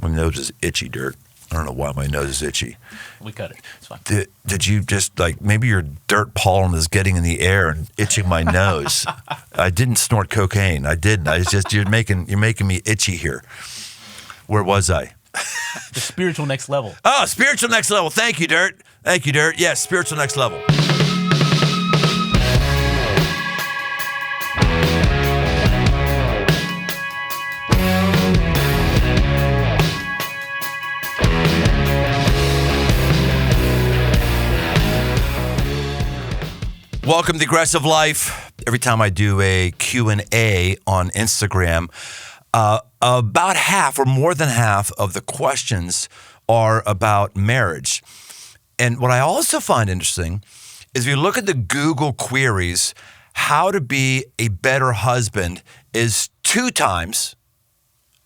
My nose is itchy, Dirt. I don't know why my nose is itchy. We cut it. It's fine. Did you just maybe your dirt pollen is getting in the air and itching my nose? I didn't snort cocaine. I didn't. I just you're making me itchy here. Where was I? The spiritual next level. Oh, spiritual next level. Thank you, Dirt. Thank you, Dirt. Yes, spiritual next level. Welcome to Aggressive Life. Every time I do a Q&A on Instagram, about half or more than half of the questions are about marriage. And what I also find interesting is if you look at the Google queries, how to be a better husband is 2 times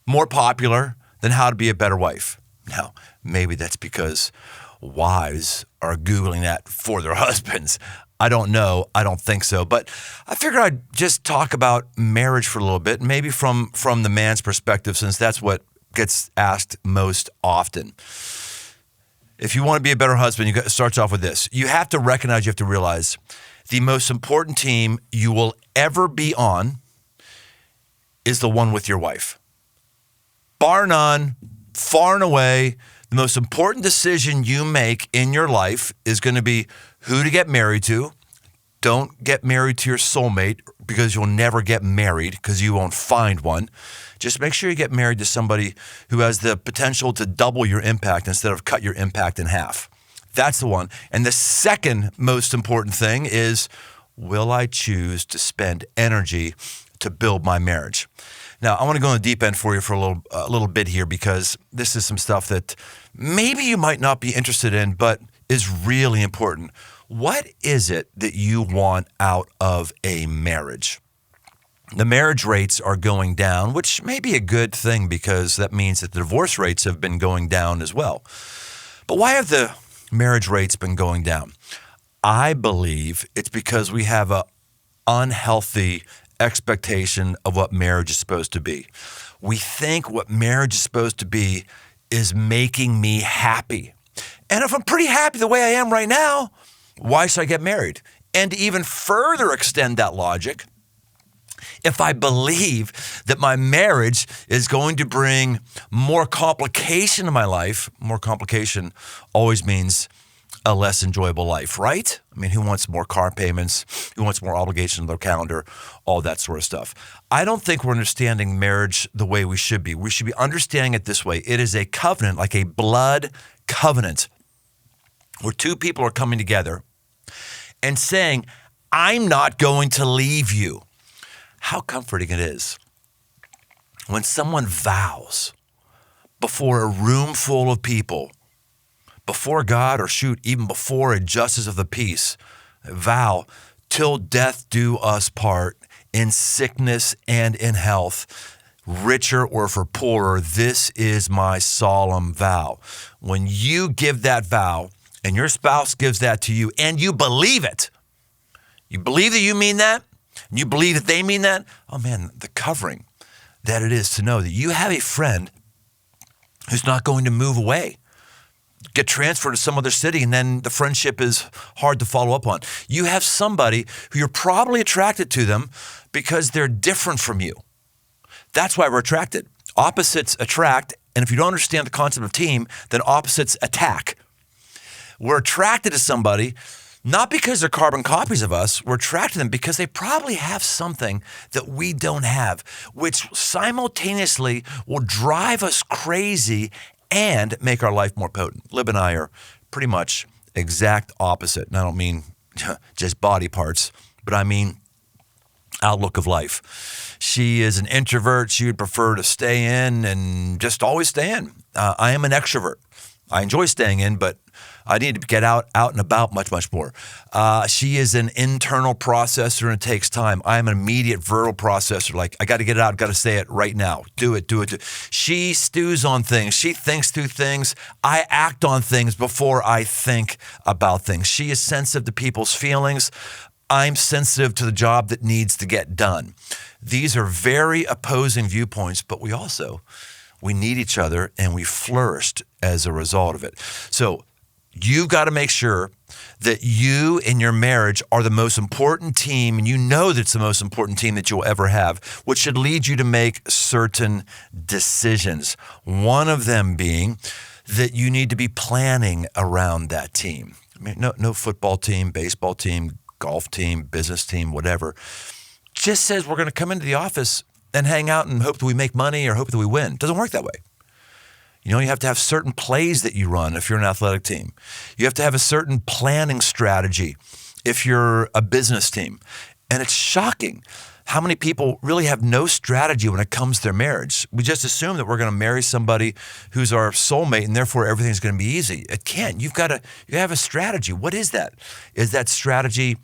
more popular than how to be a better wife. Now, maybe that's because wives are Googling that for their husbands. I don't know. I don't think so. But I figured I'd just talk about marriage for a little bit, maybe from the man's perspective, since that's what gets asked most often. If you want to be a better husband, it starts off with this. You have to recognize, you have to realize the most important team you will ever be on is the one with your wife. Bar none, far and away, the most important decision you make in your life is going to be who to get married to. Don't get married to your soulmate because you'll never get married because you won't find one. Just make sure you get married to somebody who has the potential to double your impact instead of cut your impact in half. That's the one. And the second most important thing is, will I choose to spend energy to build my marriage? Now, I want to go on the deep end for you for a little bit here because this is some stuff that maybe you might not be interested in, but is really important. What is it that you want out of a marriage? The marriage rates are going down, which may be a good thing because that means that the divorce rates have been going down as well. But why have the marriage rates been going down? I believe it's because we have an unhealthy expectation of what marriage is supposed to be. We think what marriage is supposed to be is making me happy. And if I'm pretty happy the way I am right now, why should I get married? And to even further extend that logic, if I believe that my marriage is going to bring more complication in my life, more complication always means a less enjoyable life, right? I mean, who wants more car payments? Who wants more obligation on their calendar? All that sort of stuff. I don't think we're understanding marriage the way we should be. We should be understanding it this way. It is a covenant, like a blood covenant, where 2 people are coming together and saying, I'm not going to leave you. How comforting it is when someone vows before a room full of people, before God, or even before a justice of the peace, vow, till death do us part, in sickness and in health, richer or for poorer, this is my solemn vow. When you give that vow and your spouse gives that to you and you believe it, you believe that you mean that, and you believe that they mean that, oh man, the covering that it is to know that you have a friend who's not going to move away, get transferred to some other city, and then the friendship is hard to follow up on. You have somebody who you're probably attracted to them because they're different from you. That's why we're attracted. Opposites attract, and if you don't understand the concept of team, then opposites attack. We're attracted to somebody not because they're carbon copies of us. We're attracted to them because they probably have something that we don't have, which simultaneously will drive us crazy and make our life more potent. Lib and I are pretty much exact opposite. And I don't mean just body parts, but I mean outlook of life. She is an introvert. She would prefer to stay in and just always stay in. I am an extrovert. I enjoy staying in, but I need to get out and about much, much more. She is an internal processor and it takes time. I am an immediate verbal processor. Like, I got to get it out, got to say it right now. Do it. She stews on things. She thinks through things. I act on things before I think about things. She is sensitive to people's feelings. I'm sensitive to the job that needs to get done. These are very opposing viewpoints, but we also We need each other, and we flourished as a result of it. So you've got to make sure that you and your marriage are the most important team, and you know that it's the most important team that you'll ever have, which should lead you to make certain decisions. One of them being that you need to be planning around that team. I mean, no football team, baseball team, golf team, business team, whatever, just says we're going to come into the office and hang out and hope that we make money or hope that we win. It doesn't work that way. You have to have certain plays that you run if you're an athletic team. You have to have a certain planning strategy if you're a business team. And it's shocking how many people really have no strategy when it comes to their marriage. We just assume that we're going to marry somebody who's our soulmate and therefore everything's going to be easy. It can't. You have a strategy. What is that? Is that strategy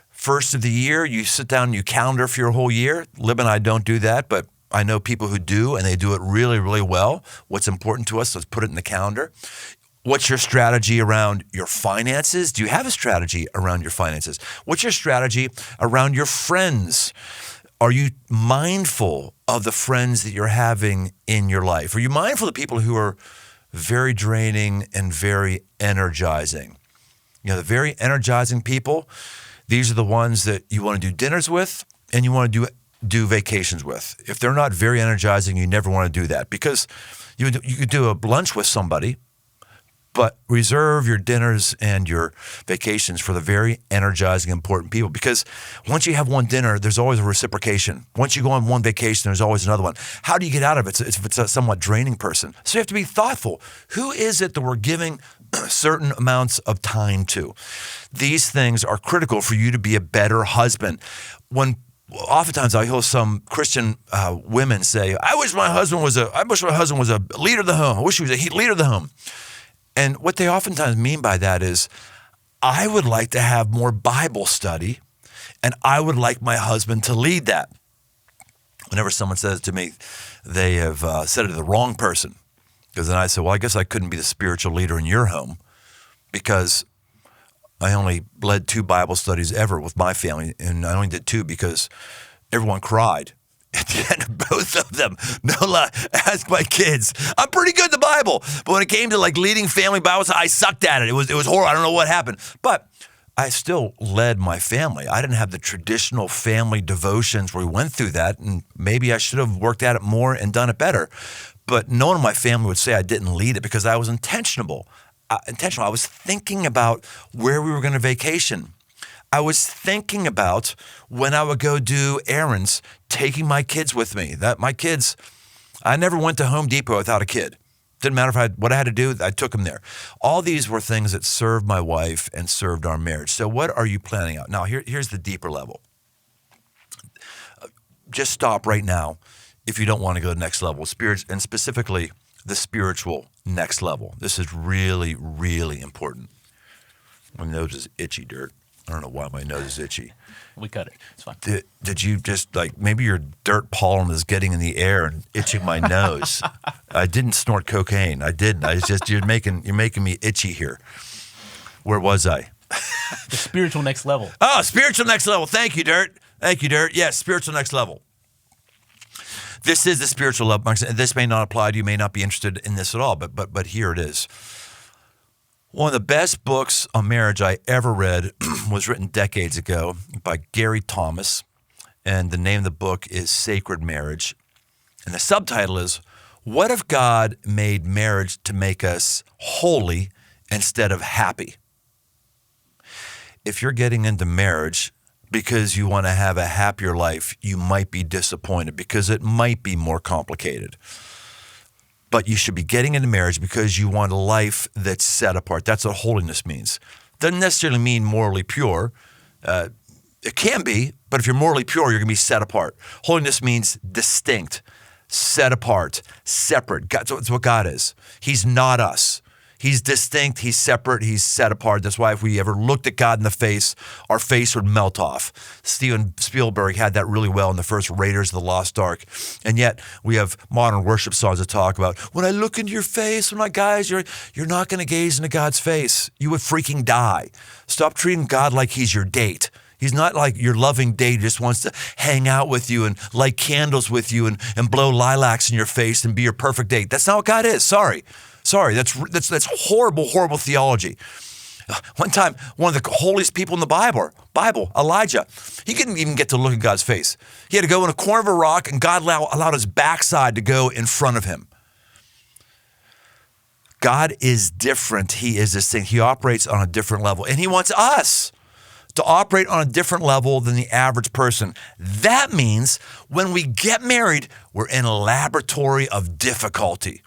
first of the year? You sit down and you calendar for your whole year? Lib and I don't do that, but I know people who do, and they do it really, really well. What's important to us, let's put it in the calendar. What's your strategy around your finances? Do you have a strategy around your finances? What's your strategy around your friends? Are you mindful of the friends that you're having in your life? Are you mindful of people who are very draining and very energizing? The very energizing people, these are the ones that you want to do dinners with and you want to do vacations with. If they're not very energizing, you never want to do that, because you could do a lunch with somebody, but reserve your dinners and your vacations for the very energizing, important people. Because once you have one dinner, there's always a reciprocation. Once you go on one vacation, there's always another one. How do you get out of it if it's a somewhat draining person? So you have to be thoughtful. Who is it that we're giving certain amounts of time to? These things are critical for you to be a better husband. Oftentimes I hear some Christian women say, I wish my husband was a leader of the home. I wish he was a leader of the home. And what they oftentimes mean by that is, I would like to have more Bible study, and I would like my husband to lead that. Whenever someone says to me, they have said it to the wrong person. Because then I say, well, I guess I couldn't be the spiritual leader in your home, because I only led 2 Bible studies ever with my family, and I only did 2 because everyone cried at the end of both of them. No lie, ask my kids. I'm pretty good at the Bible, but when it came to leading family Bible studies, I sucked at it. It was horrible. I don't know what happened, but I still led my family. I didn't have the traditional family devotions where we went through that, and maybe I should have worked at it more and done it better. But no one in my family would say I didn't lead it, because I was intentional. I was thinking about where we were going to vacation. I was thinking about when I would go do errands, taking my kids with me. I never went to Home Depot without a kid. Didn't matter what I had to do, I took them there. All these were things that served my wife and served our marriage. So what are you planning out? Now, here's the deeper level. Just stop right now if you don't want to go to the next level, and specifically the spiritual next level. This is really, really important. My nose is itchy, Dirt. I don't know why my nose is itchy. We cut it. It's fine. Did you just maybe your dirt pollen is getting in the air and itching my nose? I didn't snort cocaine. I didn't. You're making me itchy here. Where was I? The spiritual next level. Oh, spiritual next level. Thank you, Dirt. Yes, spiritual next level. This is the spiritual level. This may not apply to you. You may not be interested in this at all, but here it is. One of the best books on marriage I ever read was written decades ago by Gary Thomas, and the name of the book is Sacred Marriage. And the subtitle is, What if God made marriage to make us holy instead of happy? If you're getting into marriage because you want to have a happier life, you might be disappointed because it might be more complicated. But you should be getting into marriage because you want a life that's set apart. That's what holiness means. Doesn't necessarily mean morally pure. It can be, but if you're morally pure, you're going to be set apart. Holiness means distinct, set apart, separate. That's what God is. He's not us. He's distinct, he's separate, he's set apart. That's why if we ever looked at God in the face, our face would melt off. Steven Spielberg had that really well in the first Raiders of the Lost Ark. And yet we have modern worship songs that talk about, when I look into your face, guys, you're not going to gaze into God's face. You would freaking die. Stop treating God like he's your date. He's not like your loving date who just wants to hang out with you and light candles with you and blow lilacs in your face and be your perfect date. That's not what God is. Sorry. That's horrible, horrible theology. One time, one of the holiest people in the Bible, Elijah, he couldn't even get to look at God's face. He had to go in a corner of a rock, and God allowed his backside to go in front of him. God is different. He is this thing. He operates on a different level, and he wants us to operate on a different level than the average person. That means when we get married, we're in a laboratory of difficulty.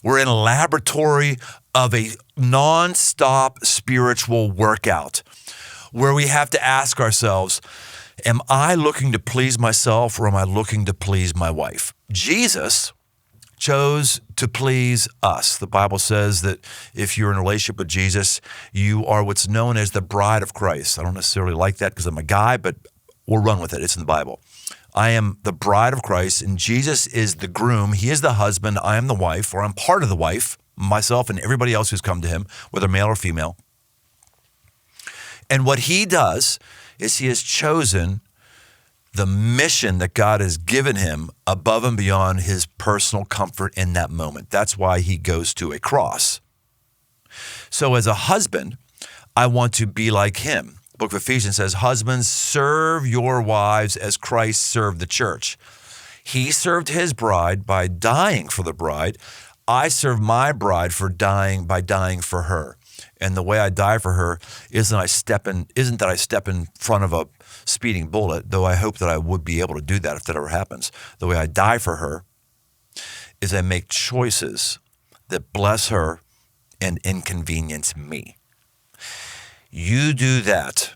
We're in a laboratory of a nonstop spiritual workout where we have to ask ourselves, am I looking to please myself or am I looking to please my wife? Jesus chose to please us. The Bible says that if you're in a relationship with Jesus, you are what's known as the bride of Christ. I don't necessarily like that because I'm a guy, but we'll run with it. It's in the Bible. I am the bride of Christ, and Jesus is the groom. He is the husband. I am the wife, or I'm part of the wife, myself and everybody else who's come to him, whether male or female. And what he does is he has chosen the mission that God has given him above and beyond his personal comfort in that moment. That's why he goes to a cross. So as a husband, I want to be like him. The book of Ephesians says, husbands, serve your wives as Christ served the church. He served his bride by dying for the bride. I serve my bride by dying for her. And the way I die for her isn't that I step in front of a speeding bullet, though I hope that I would be able to do that if that ever happens. The way I die for her is I make choices that bless her and inconvenience me. You do that,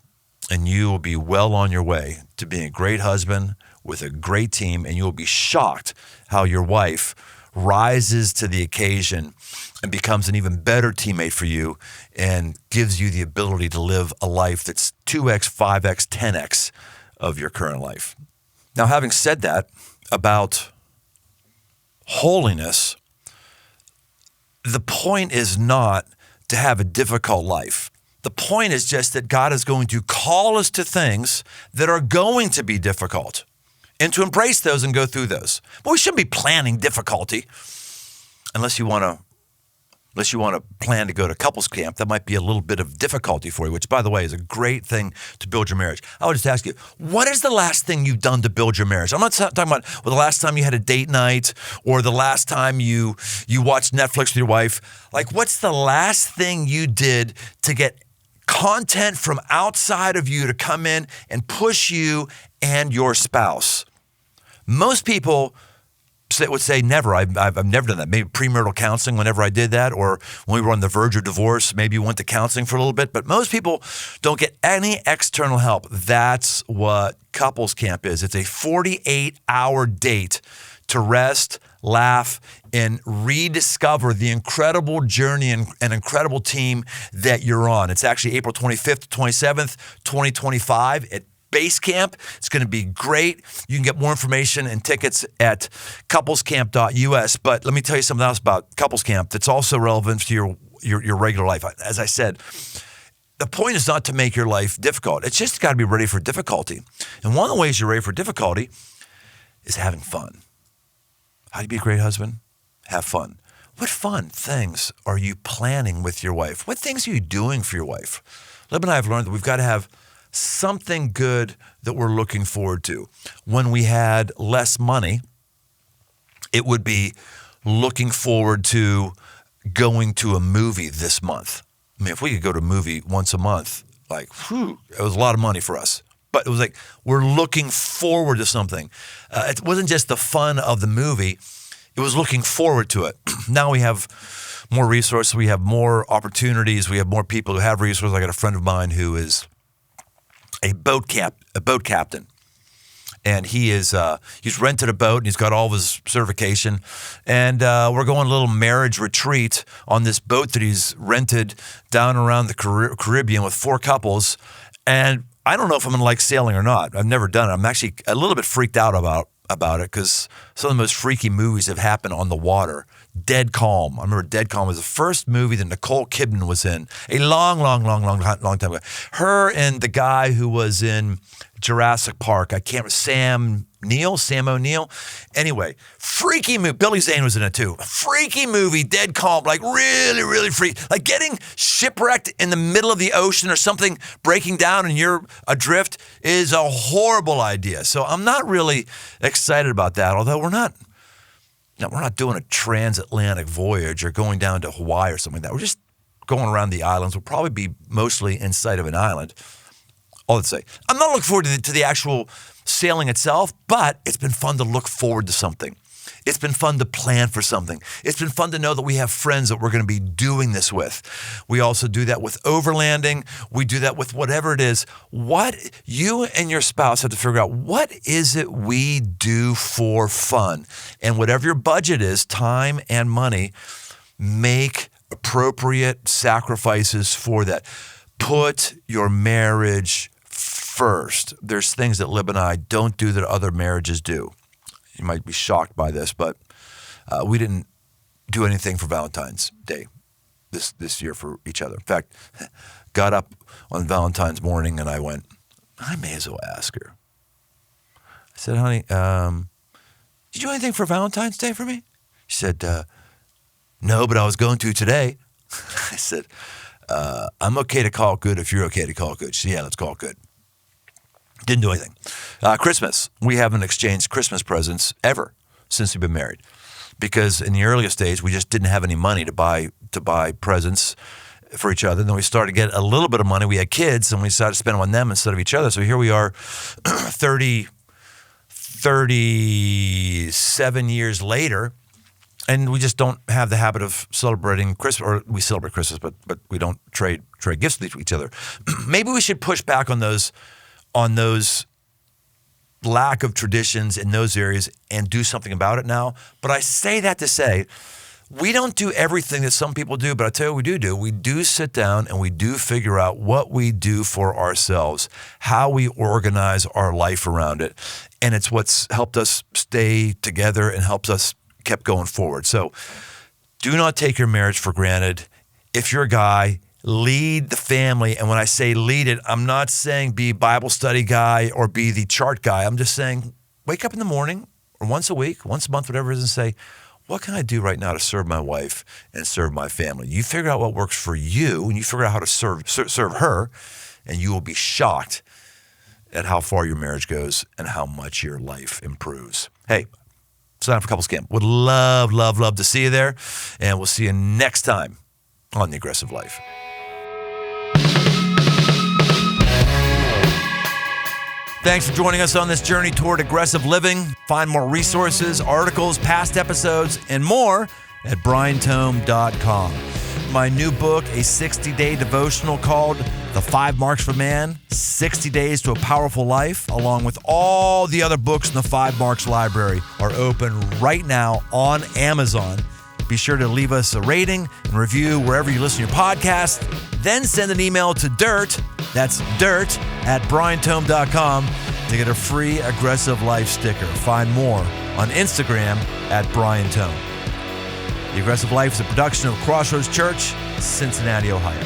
and you will be well on your way to being a great husband with a great team, and you will be shocked how your wife rises to the occasion and becomes an even better teammate for you and gives you the ability to live a life that's 2x, 5x, 10x of your current life. Now, having said that about holiness, the point is not to have a difficult life. The point is just that God is going to call us to things that are going to be difficult and to embrace those and go through those. But we shouldn't be planning difficulty unless you want to plan to go to couples camp. That might be a little bit of difficulty for you, which, by the way, is a great thing to build your marriage. I would just ask you, what is the last thing you've done to build your marriage? I'm not talking about the last time you had a date night or the last time you watched Netflix with your wife. Like, what's the last thing you did to get content from outside of you to come in and push you and your spouse? Most people would say never. I've never done that. Maybe premarital counseling whenever I did that, or when we were on the verge of divorce, maybe we went to counseling for a little bit. But most people don't get any external help. That's what couples camp is. It's a 48-hour date to rest, laugh, and rediscover the incredible journey and incredible team that you're on. It's actually April 25th to 27th, 2025 at Base Camp. It's going to be great. You can get more information and tickets at couplescamp.us. But let me tell you something else about Couples Camp that's also relevant to your regular life. As I said, the point is not to make your life difficult. It's just got to be ready for difficulty. And one of the ways you're ready for difficulty is having fun. How do you be a great husband? Have fun. What fun things are you planning with your wife? What things are you doing for your wife? Lib and I have learned that we've got to have something good that we're looking forward to. When we had less money, it would be looking forward to going to a movie this month. I mean, if we could go to a movie once a month, like, whew, it was a lot of money for us. But it was like, we're looking forward to something. It wasn't just the fun of the movie. It was looking forward to it. Now we have more resources. We have more opportunities. We have more people who have resources. I got a friend of mine who is a boat captain. And he's rented a boat and he's got all of his certification. And we're going on a little marriage retreat on this boat that he's rented down around the Caribbean with 4 couples. And I don't know if I'm going to like sailing or not. I've never done it. I'm actually a little bit freaked out about it because some of the most freaky movies have happened on the water Dead Calm. I remember Dead Calm was the first movie that Nicole Kidman was in a long time ago. Her and the guy who was in Jurassic Park. I can't remember, Sam O'Neill. Anyway, freaky movie. Billy Zane was in it too. Freaky movie, Dead Calm, like really freaky. Like getting shipwrecked in the middle of the ocean or something breaking down and you're adrift is a horrible idea. So I'm not really excited about that, although we're not doing a transatlantic voyage or going down to Hawaii or something like that. We're just going around the islands. We'll probably be mostly in sight of an island. All that to say, I'm not looking forward to the actual sailing itself, but it's been fun to look forward to something. It's been fun to plan for something. It's been fun to know that we have friends that we're going to be doing this with. We also do that with overlanding. We do that with whatever it is. What you and your spouse have to figure out, what is it we do for fun? And whatever your budget is, time and money, make appropriate sacrifices for that. Put your marriage first. There's things that Lib and I don't do that other marriages do. You might be shocked by this, but we didn't do anything for Valentine's Day this year for each other. In fact, got up on Valentine's morning and I went, I may as well ask her. I said, honey, did you do anything for Valentine's Day for me? She said, no, but I was going to today. I said, I'm okay to call it good if you're okay to call it good. She said, yeah, let's call it good. Didn't do anything. Christmas, we haven't exchanged Christmas presents ever since we've been married, because in the earliest days we just didn't have any money to buy presents for each other. And then we started to get a little bit of money. We had kids, and we decided to spend them on them instead of each other. So here we are, 37 years later, and we just don't have the habit of celebrating Christmas, or we celebrate Christmas, but we don't trade gifts with each other. Maybe we should push back on those lack of traditions in those areas and do something about it now. But I say that to say, we don't do everything that some people do, but I tell you what we do. We do sit down and we do figure out what we do for ourselves, how we organize our life around it. And it's what's helped us stay together and helps us keep going forward. So do not take your marriage for granted. If you're a guy, lead the family. And when I say lead it, I'm not saying be Bible study guy or be the chart guy. I'm just saying wake up in the morning or once a week, once a month, whatever it is, and say, what can I do right now to serve my wife and serve my family? You figure out what works for you, and you figure out how to serve her, and you will be shocked at how far your marriage goes and how much your life improves. Hey, sign up for Couples Camp. Would love to see you there, and we'll see you next time on The Aggressive Life. Thanks for joining us on this journey toward aggressive living. Find more resources, articles, past episodes, and more at briantome.com. My new book, a 60-day devotional called The 5 Marks for Man, 60 Days to a Powerful Life, along with all the other books in the 5 Marks library, are open right now on Amazon. Be sure to leave us a rating and review wherever you listen to your podcast. Then send an email to that's dirt at briantome.com to get a free Aggressive Life sticker. Find more on Instagram at briantome. The Aggressive Life is a production of Crossroads Church, Cincinnati, Ohio.